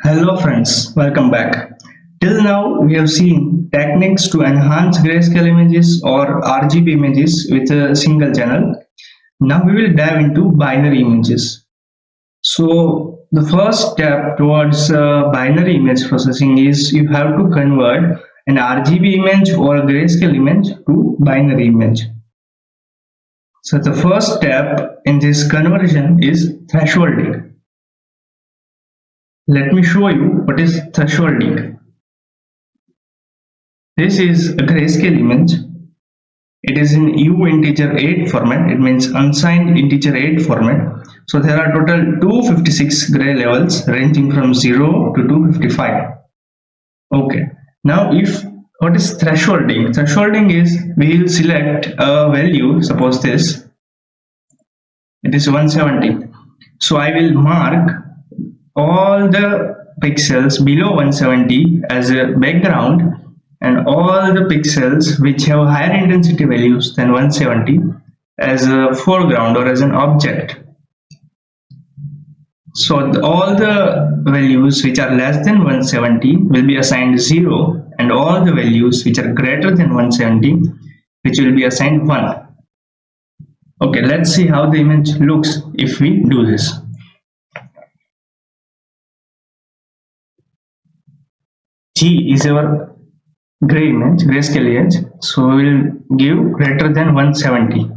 Hello friends, welcome back. Till now we have seen techniques to enhance grayscale images or RGB images with a single channel. Now we will dive into binary images. So the first step towards binary image processing is you have to convert an RGB image or a grayscale image to binary image. So the first step in this conversion is thresholding. Let me show you what is thresholding. This is a grayscale image. It is in uinteger8 format. It means unsigned integer 8 format. So there are total 256 gray levels ranging from 0 to 255. Okay. Now what is thresholding? Thresholding is we will select a value, suppose this. It is 170. So I will mark all the pixels below 170 as a background and all the pixels which have higher intensity values than 170 as a foreground or as an object. So all the values which are less than 170 will be assigned 0 and all the values which are greater than 170 which will be assigned 1. Okay, let's see how the image looks if we do this. G is our gray image, grayscale image, so we will give greater than 170.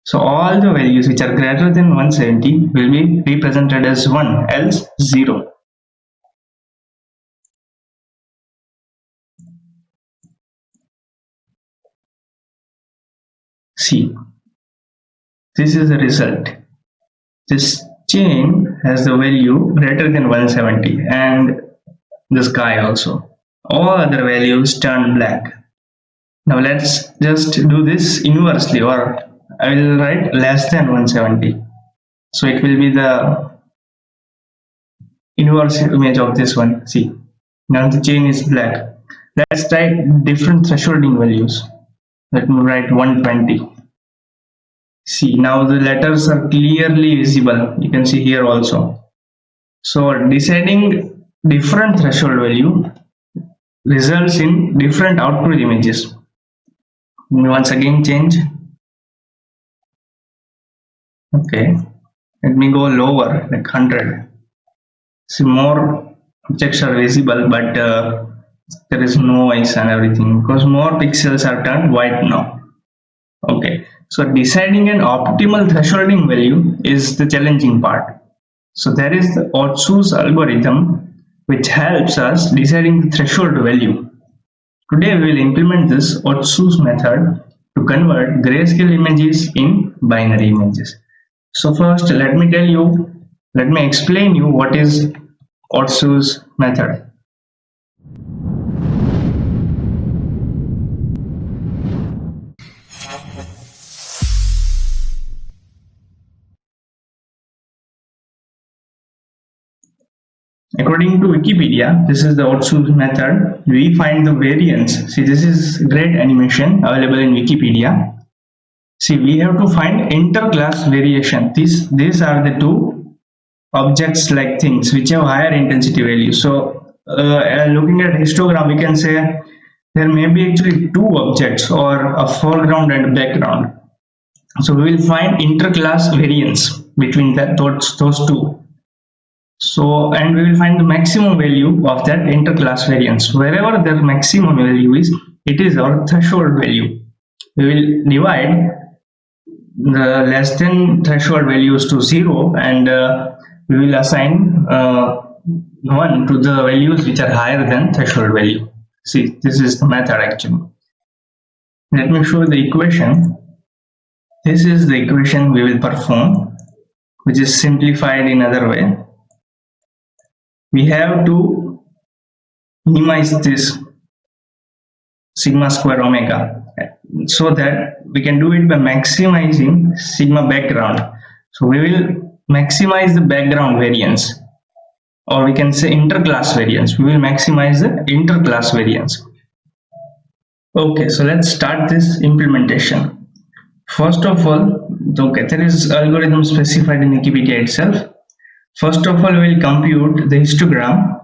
So all the values which are greater than 170 will be represented as 1, else 0. See, this is the result. This chain has the value greater than 170 and the sky also. All other values turn black. Now let's just do this inversely, or I will write less than 170. So it will be the inverse image of this one. See, now the chain is black. Let's try different thresholding values. Let me write 120. See, now the letters are clearly visible. You can see here also. So deciding different threshold value results in different output images. Once again change. Okay, let me go lower, like 100. See, more objects are visible, but there is noise and everything because more pixels are turned white now. Okay, so deciding an optimal thresholding value is the challenging part. So there is the Otsu's algorithm which helps us deciding the threshold value. Today we will implement this Otsu's method to convert grayscale images in binary images. So first let me explain you what is Otsu's method. According to Wikipedia, this is the Otsu's method. We find the variance. See, this is great animation available in Wikipedia. See, we have to find interclass variation. These are the two objects like things which have higher intensity value. So looking at histogram, we can say there may be actually two objects or a foreground and a background. So we will find interclass variance between those two. So, and we will find the maximum value of that interclass variance. Wherever the maximum value is, it is our threshold value. We will divide the less than threshold values to 0 and we will assign 1 to the values which are higher than threshold value. See, this is the method actually. Let me show the equation. This is the equation we will perform, which is simplified in other way. We have to minimize this sigma square omega so that we can do it by maximizing sigma background. So we will maximize the background variance, or we can say interclass variance. We will maximize the interclass variance. Okay, so let's start this implementation. First of all, okay, there is algorithm specified in Wikipedia itself. First of all, we will compute the histogram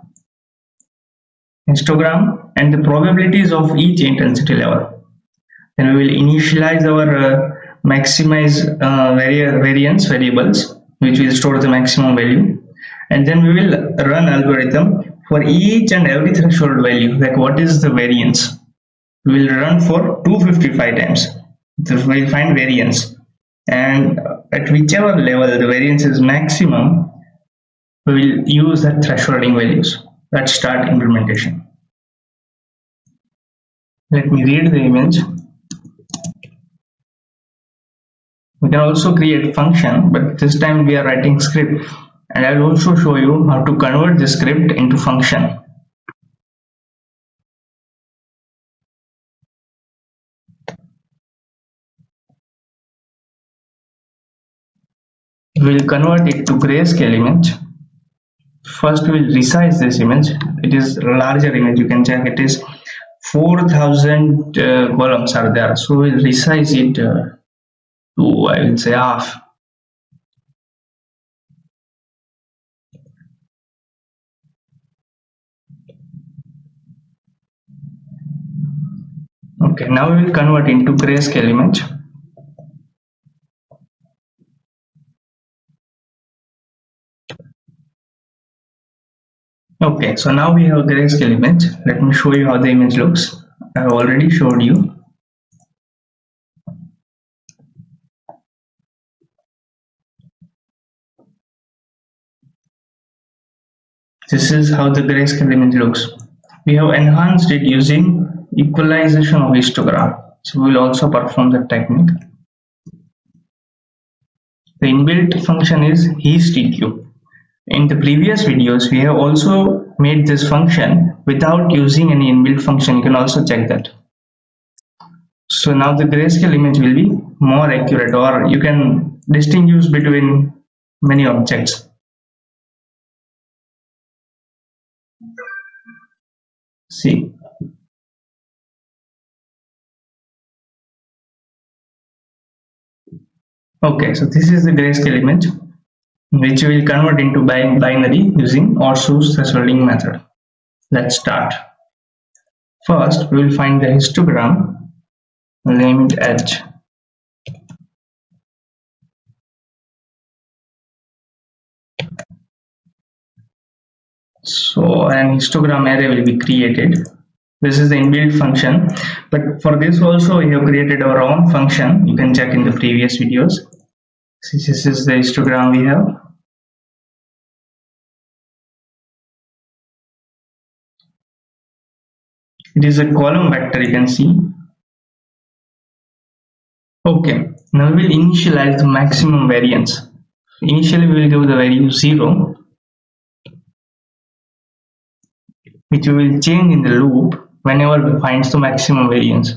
histogram and the probabilities of each intensity level. Then we will initialize our maximize variance variables, which will store the maximum value, and then we will run algorithm for each and every threshold value, like what is the variance. We will run for 255 times. So we will find variance, and at whichever level the variance is maximum, we will use that thresholding values. Let's start implementation. Let me read the image. We can also create function, but this time we are writing script, and I'll also show you how to convert the script into function. We'll convert it to grayscale image. First we'll resize this image. It is a larger image, you can check it is 4000 columns are there, so we'll resize it to, I will say, half. Okay, now we will convert into grayscale image. Okay, so now we have a grayscale image. Let me show you how the image looks. I have already showed you. This is how the grayscale image looks. We have enhanced it using equalization of histogram. So we will also perform that technique. The inbuilt function is histeq. In the previous videos, we have also made this function without using any inbuilt function. You can also check that. So now the grayscale image will be more accurate, or you can distinguish between many objects. See. Okay, so this is the grayscale image, which we will convert into binary using Orsuz thresholding method. Let's start. First, we will find the histogram, name it H. So an histogram array will be created. This is the inbuilt function, but for this also we have created our own function. You can check in the previous videos. This is the histogram we have. It is a column vector, you can see. Okay, now we will initialize the maximum variance. Initially we will give the value 0, which we will change in the loop whenever we find the maximum variance.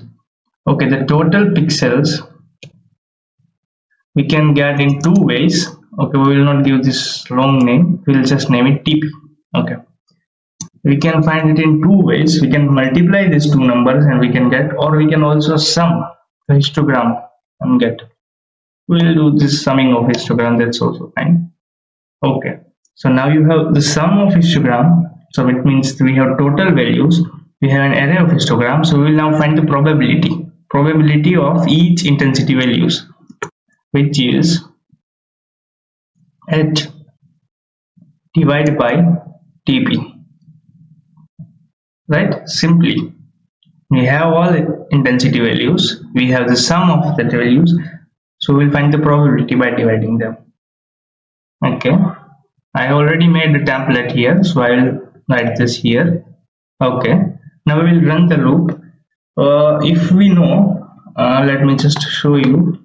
Okay, the total pixels we can get in two ways. Okay, we will not give this long name, we will just name it TP. Okay, we can find it in two ways. We can multiply these two numbers and we can get, or we can also sum the histogram and get. We will do this summing of histogram, that's also fine. Okay, so now you have the sum of histogram, so it means we have total values. We have an array of histogram, so we will now find the probability of each intensity values, which is H divided by TP. Right? Simply, we have all intensity values, we have the sum of the values, so we'll find the probability by dividing them. Okay, I already made the template here, so I will write this here. Okay, now we will run the loop. If we know, let me just show you.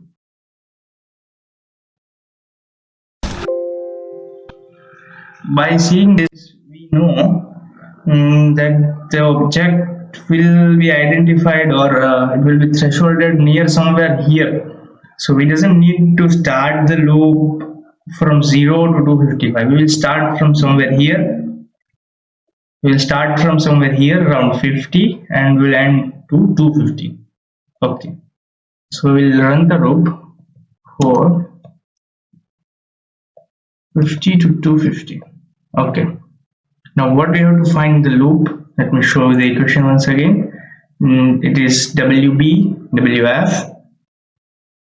By seeing this, we know that the object will be identified, or it will be thresholded near somewhere here. So we doesn't need to start the loop from 0 to 255. We will start from somewhere here. We will start from somewhere here around 50 and we'll end to 250. Okay, so we'll run the loop for 50 to 250. Okay, now what we have to find the loop let me show you the equation once again. It is WB WF,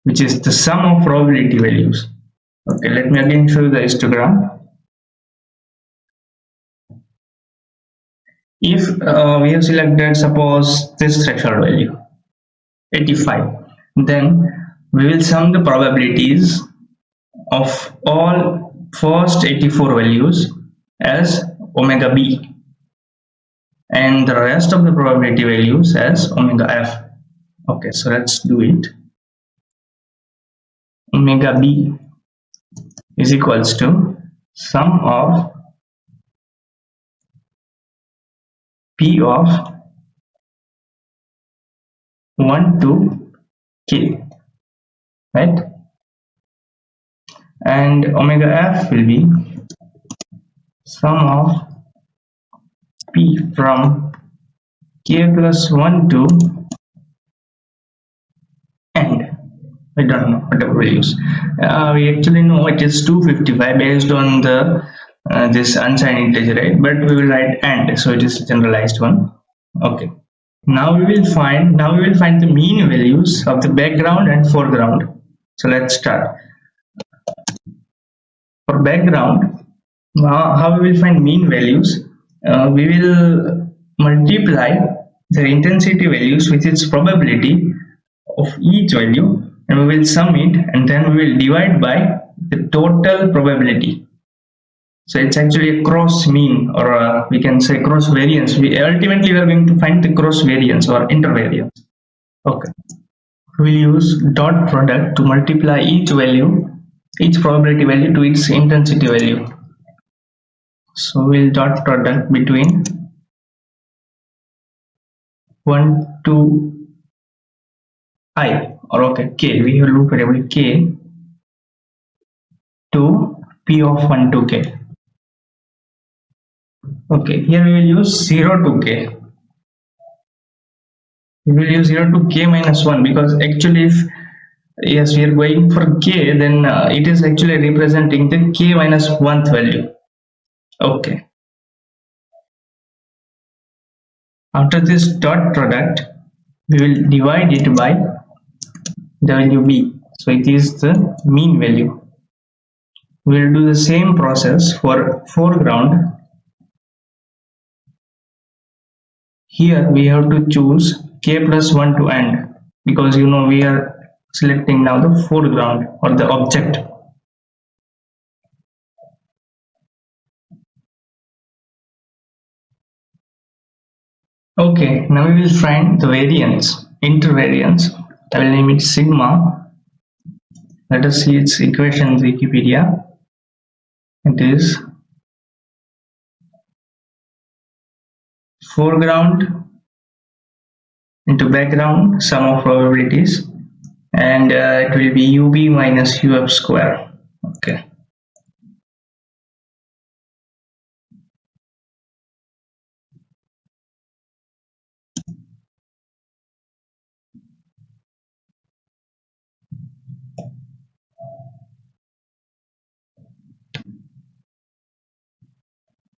which is the sum of probability values. Okay, let me again show you the histogram. If we have selected, suppose, this threshold value 85, then we will sum the probabilities of all first 84 values as omega b and the rest of the probability values as omega f. Okay, so let's do it. Omega b is equals to sum of p of 1 to k, right? And omega f will be sum of p from k plus 1 to end. I don't know whatever we use. We actually know it is 255 based on the this unsigned integer, right? But we will write end, so it is generalized one. Okay. Now we will find the mean values of the background and foreground. So let's start. For background, how we will find mean values? We will multiply the intensity values with its probability of each value, and we will sum it, and then we will divide by the total probability. So it's actually a cross mean, or we can say cross variance. We ultimately are going to find the cross variance or intervariance. Okay, we'll use dot product to multiply each probability value to its intensity value. So we'll dot product between 1 to I, or okay, k. We have loop variable k to p of 1 to k. Okay, here we will use 0 to k. We will use 0 to k minus 1, because actually if yes we are going for k, then it is actually representing the k minus 1th value. Okay, after this dot product we will divide it by WB, so it is the mean value. We will do the same process for foreground. Here we have to choose k plus 1 to end, because you know we are selecting now the foreground or the object. Okay, now we will find the variance, intervariance. I will name it sigma. Let us see its equation in Wikipedia. It is foreground into background sum of probabilities, and it will be UB minus UF square. Okay.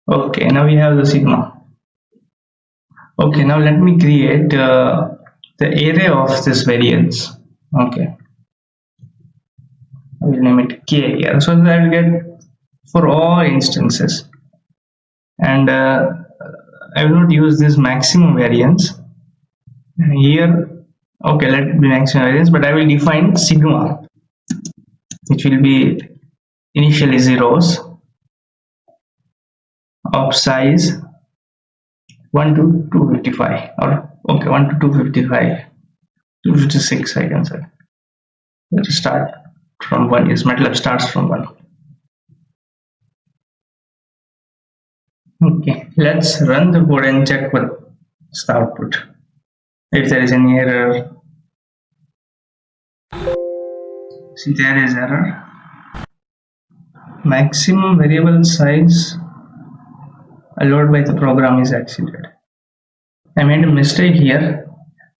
Okay, now we have the sigma. Okay, now let me create the array of this variance. Okay, I will name it k here, so that I will get for all instances, and I will not use this maximum variance here. Okay, let it be maximum variance, but I will define sigma, which will be initially zeros of size 1 to 255, or okay, 1 to 255, 256 I can say. Let's start from 1. Yes, MATLAB starts from 1. Okay, let's run the code and check what's the output, if there is any error. See, there is error. Maximum variable size allowed by the program is exceeded. I made a mistake here.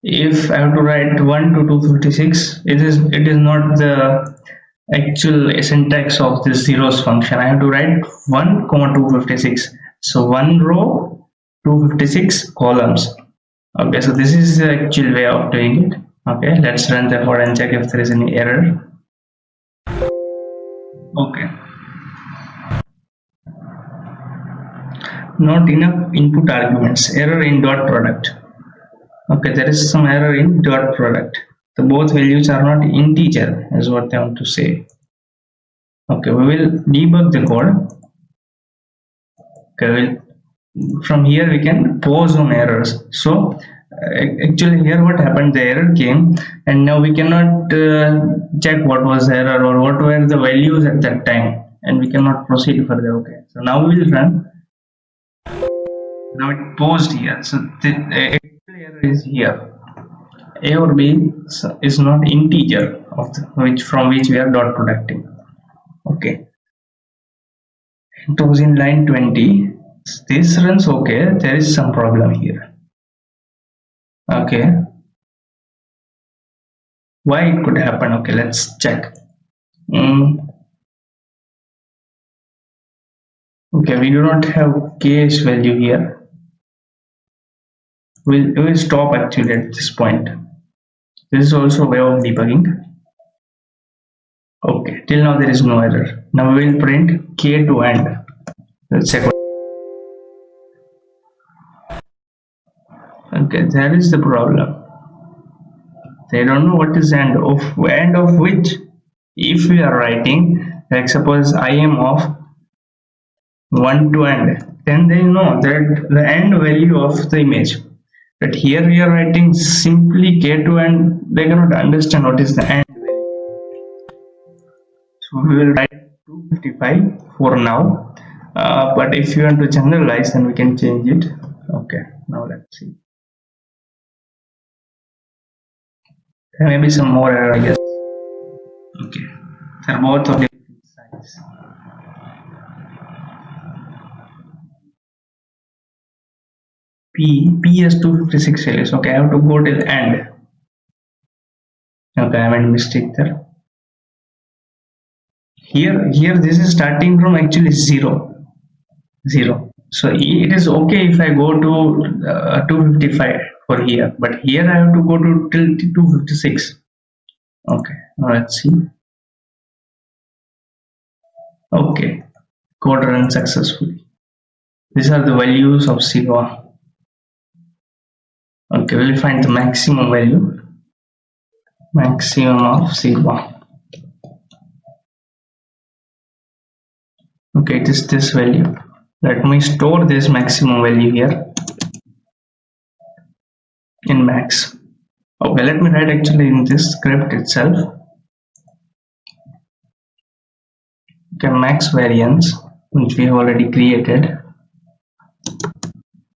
If I have to write 1 to 256, it is not the actual syntax of this zeros function. I have to write 1 comma 256. So one row 256 columns. Okay, so this is the actual way of doing it. Okay, let's run the code and check if there is any error. Okay, not enough input arguments, error in dot product. Okay, there is some error in dot product. The both values are not integer is what they want to say. Okay, we will debug the code. Okay, from here we can pause on errors. So actually here what happened, the error came and now we cannot check what was the error or what were the values at that time, and we cannot proceed further. Okay, so now we will run. Now it paused here, so the actual error is here. A or B is not integer of from which we are dot producting. Okay, it was in line 20. This runs okay. There is some problem here. Okay, why it could happen? Okay, let's check. Okay, we do not have case value here. We'll stop actually at this point. This is also a way of debugging. Okay, till now there is no error. Now we will print k to end. Let's check. Okay, that is the problem. They don't know what is end of which. If we are writing, like suppose I am of 1 to end, then they know that the end value of the image. But here we are writing simply k to end. They cannot understand what is the end value. So we will write 255 for now. But if you want to generalize, then we can change it. Okay, now let's see. There may be some more error, I guess. Okay, they're both of different size. P has 256 values. Okay, I have to go till end. Okay, I made a mistake there. Here this is starting from actually 0. So it is okay if I go to 255 for here, but here I have to go to till 256. Okay, now let's see. Okay, code run successfully. These are the values of sigma. Okay, we'll find the maximum value. Maximum of sigma. Okay, it is this value. Let me store this maximum value here in max. Okay, let me write actually in this script itself. Okay, max variance, which we have already created,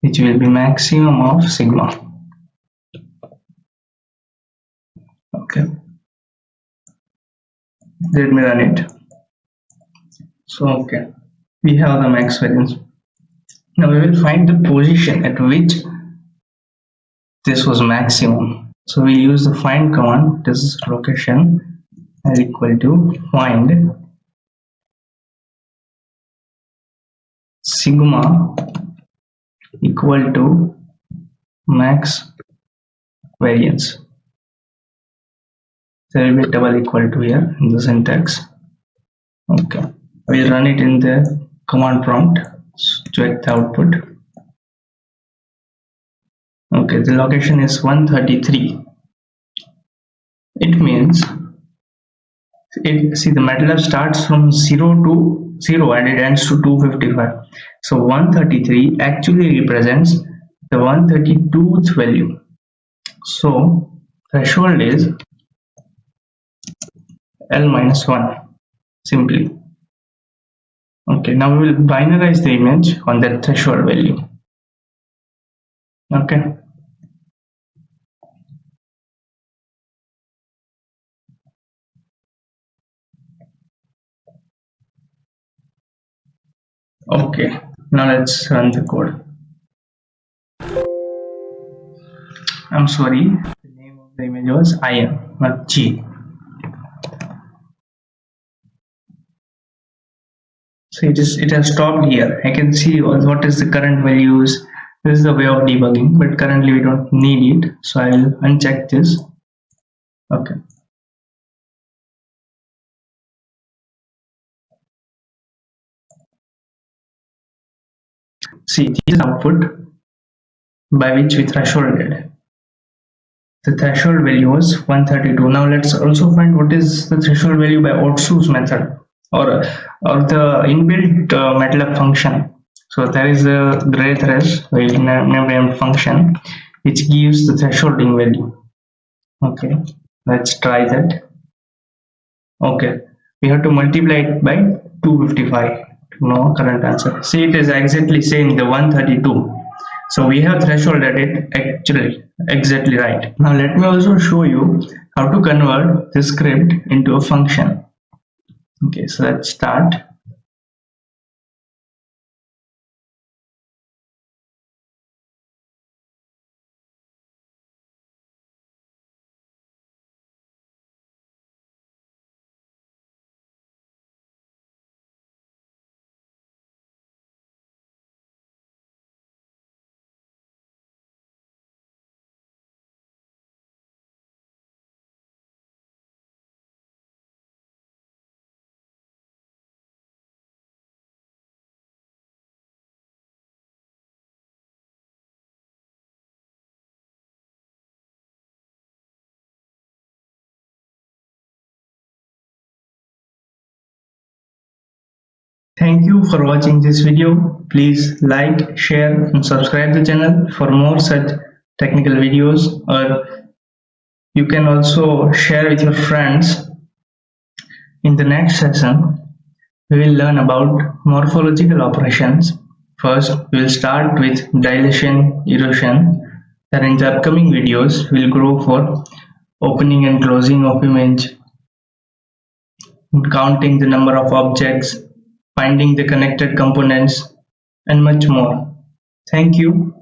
which will be maximum of sigma. Okay, let me run it. So okay, we have the max variance. Now we will find the position at which this was maximum. So we use the find command. This is location is equal to find sigma equal to max variance. There will be double equal to here in the syntax. Okay, we'll run it in the command prompt. Check the output. Okay, the location is 133. It means see the MATLAB starts from 0 to 0 and it ends to 255. So 133 actually represents the 132th value. So threshold is L minus 1 simply. Okay, now we will binarize the image on that threshold value. Okay. Okay, now let's run the code. I'm sorry, the name of the image was IM, not G. So it has stopped here. I can see what is the current values, This is the way of debugging, but currently we don't need it, so I will uncheck this. Okay. See, this is output by which we thresholded. The threshold value was 132. Now let's also find what is the threshold value by Otsu's method or the inbuilt MATLAB function. So there is a gray thresh named function which gives the thresholding value. Okay, let's try that. Okay, we have to multiply it by 255 to know current answer. See, it is exactly same the 132. So we have thresholded it actually exactly right. Now let me also show you how to convert this script into a function. Okay, so let's start. Thank you for watching this video. Please like, share and subscribe the channel for more such technical videos, or you can also share with your friends. In the next session, we will learn about morphological operations. First, we will start with dilation, erosion. Then in the upcoming videos, we will go for opening and closing of image, counting the number of objects, finding the connected components, and much more. Thank you.